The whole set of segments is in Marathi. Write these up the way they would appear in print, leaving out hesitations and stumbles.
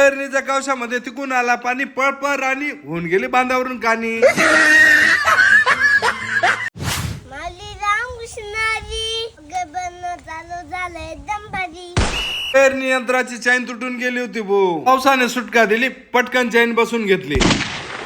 पेरणीच्या कवशामध्ये तिकून आला पाणी पळपळ राणी होऊन गेली बांधावरून कानी. पेरणी यंत्राची चैन तुटून गेली होती भाऊ. पावसाने सुटका दिली, पटकन चैन बसून घेतली.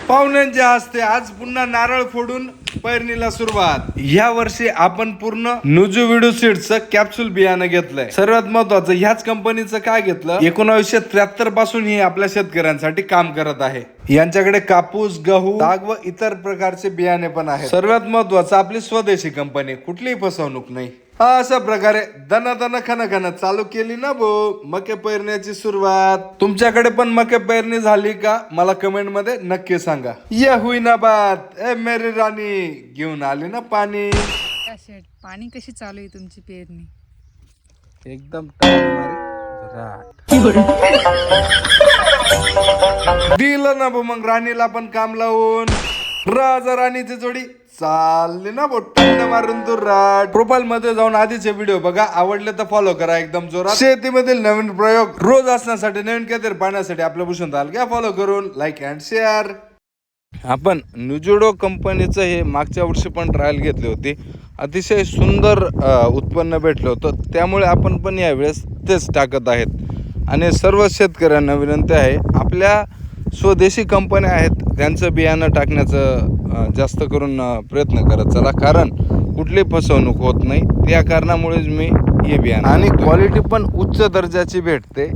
पाहुण्यांच्या हस्ते आज पुन्हा नारळ फोडून पेरणीला सुरुवात. या वर्षी आपण पूर्ण नुजू विडू सीड्सचं कॅप्सूल बियाणं घेतलंय. सर्वात महत्वाचं ह्याच कंपनीचं काय घेतलं, 1973 पासून ही आपल्या शेतकऱ्यांसाठी काम करत आहे. यांच्याकडे कापूस, गहू, ताग व इतर प्रकारचे बियाणे पण आहेत. सर्वात महत्वाचं आपली स्वदेशी कंपनी, कुठलीही फसवणूक नाही. अशा प्रकारे दना खन चालू केली ना भाऊ मके पेरण्याची सुरुवात. तुमच्याकडे पण मके पेरणी झाली का मला कमेंट मध्ये नक्की सांगा. ये हुई ना बात ए मेरी राणी, घेऊन आली ना पाणी. पाणी कशी चालू आहे तुमची पेरणी? एकदम दिलं ना भाऊ मग राणीला पण काम लावून. राजा राणीची जोडी चालली ना बोट्टंड मारून तू राट. प्रोफाइल मध्ये जाऊन आधीचे व्हिडिओ बघा, आवडले तर फॉलो करा एकदम जोरात. शेतीमधील नवीन प्रयोग रोज असण्यासाठी, नवीन काहीतरी पाहण्यासाठी आपलं भूषण दाल घ्या फॉलो करून, लाईक अँड शेअर. आपण नुजुडो कंपनीचं हे मागच्या वर्षी पण ट्रायल घेतली होती. अतिशय सुंदर उत्पन्न भेटलं होतं, त्यामुळे आपण पण यावेळेस तेच टाकत आहेत. आणि सर्व शेतकऱ्यांना विनंती आहे, आपल्या स्वदेशी कंपन्या आहेत त्यांचं बियाणं टाकण्याचं जास्त करून प्रयत्न करत चला, कारण कुठली फसवणूक होत नाही. त्या कारणामुळेच मी हे बियाणं आणि क्वालिटी पण उच्च दर्जाची भेटते.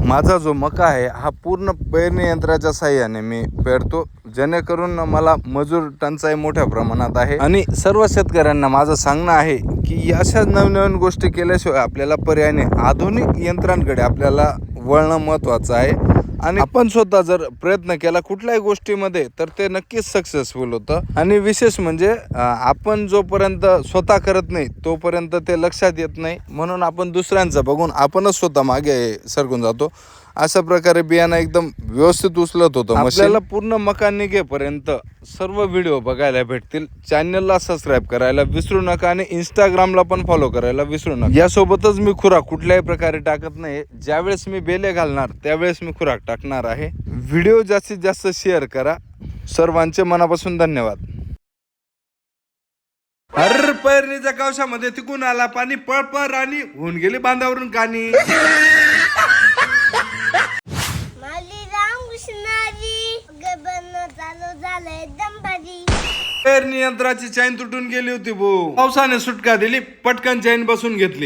माझा जो मका आहे हा पूर्ण पेरणी यंत्राच्या साहाय्याने मी पेरतो, जेणेकरून मला मजूर टंचाई मोठ्या प्रमाणात आहे. आणि सर्व शेतकऱ्यांना माझं सांगणं आहे की अशा नवीन गोष्टी केल्याशिवाय आपल्याला पर्याय नाही. आधुनिक यंत्रांकडे आपल्याला वळणं महत्त्वाचं आहे. आणि आपण स्वतः जर प्रयत्न केला कुठल्याही गोष्टीमध्ये तर ते नक्कीच सक्सेसफुल होतं. आणि विशेष म्हणजे आपण जोपर्यंत स्वतः करत नाही तोपर्यंत ते लक्षात येत नाही, म्हणून आपण दुसऱ्यांचं बघून आपणच स्वतः मागे सरकून जातो. अशा प्रकारे बियाणं एकदम व्यवस्थित उचलत होतं. आपल्याला पूर्ण मका निघेपर्यंत सर्व व्हिडिओ बघायला भेटतील. चॅनलला सबस्क्राईब करायला विसरू नका आणि इंस्टाग्रामला पण फॉलो करायला विसरू नका. यासोबतच मी खुराक कुठल्याही प्रकारे टाकत नाही. ज्यावेळेस मी बेले घालणार त्यावेळेस मी खुराक टाकणार आहे. व्हिडिओ जास्तीत जास्त शेअर करा. सर्वांचे मनापासून धन्यवाद. हर पेरणीच्या कवशामध्ये तिकून आला पाणी पळपळ राणी होऊन गेली बांधावरून कानी. पेरणी यंत्राची चैन तुटून गेली होती भाऊ. पावसाने सुटका दिली, पटकन चैन बसून घेतली.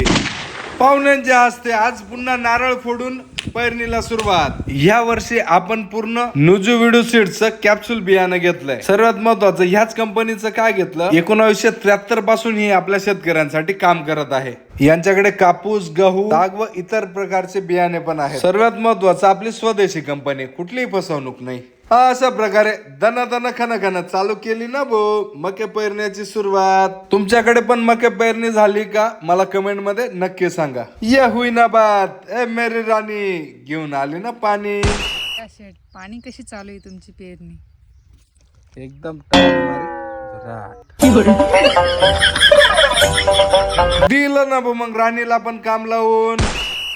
पाहुण्यांच्या हस्ते आज पुन्हा नारळ फोडून पेरणीला सुरुवात. या वर्षी आपण पूर्ण नुजू विडू सीड्सचं कॅप्सूल बियाणं घेतलंय. सर्वात महत्वाचं ह्याच कंपनीचं काय घेतलं, 1973 पासून ही आपल्या शेतकऱ्यांसाठी काम करत आहे. यांच्याकडे कापूस, गहू, ताग व इतर प्रकारचे बियाणे पण आहेत. सर्वात महत्वाचं आपली स्वदेशी कंपनी, कुठलीही फसवणूक नाही. अशा प्रकारे दना खन चालू केली ना भाऊ मके पेरण्याची सुरुवात. तुमच्याकडे पण मके पेरणी झाली का मला कमेंट मध्ये नक्की सांगा. ये हुई ना बात ए मेरी राणी, घेऊन आली ना पाणी. पाणी कशी चालू आहे तुमची पेरणी? एकदम दिलं ना भाऊ मग राणीला पण काम लावून.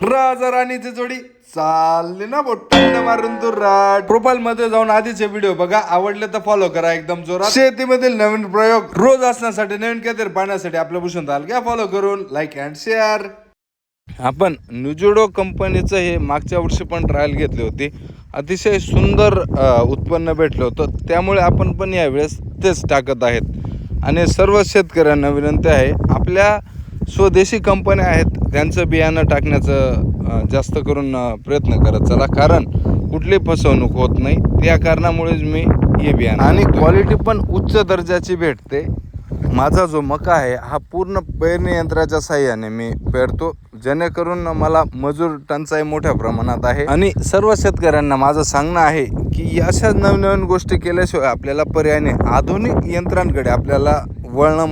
राजा राणीची जोडी चालली ना बोट्टंड मारून तू राट. प्रोफाइल मध्ये जाऊन आधीचे व्हिडिओ बघा, आवडले तर फॉलो करा एकदम जोरात. शेतीमधील नवीन प्रयोग रोज असण्यासाठी, नवीन काहीतरी पाहण्यासाठी आपलं भूषण दाल घ्या फॉलो करून, लाईक अँड शेअर. आपण नुजुडो कंपनीचं हे मागच्या वर्षी पण ट्रायल घेतली होती. अतिशय सुंदर उत्पन्न भेटलं होतं, त्यामुळे आपण पण यावेळेस तेच टाकत आहेत. आणि सर्व शेतकऱ्यांना विनंती आहे, आपल्या स्वदेशी कंपन्या आहेत त्यांचं बियाणं टाकण्याचं जास्त करून प्रयत्न करत चला, कारण कुठली फसवणूक होत नाही. त्या कारणामुळेच मी हे बियाणं आणि क्वालिटी पण उच्च दर्जाची भेटते. माझा जो मका आहे हा पूर्ण पेरणी यंत्राच्या साहाय्याने मी पेरतो, जेणेकरून मला मजूर टंचाई मोठ्या प्रमाणात आहे. आणि सर्व शेतकऱ्यांना माझं सांगणं आहे की अशा नवीन गोष्टी केल्याशिवाय आपल्याला पर्याय नाही. आधुनिक यंत्रांकडे आपल्याला वळणं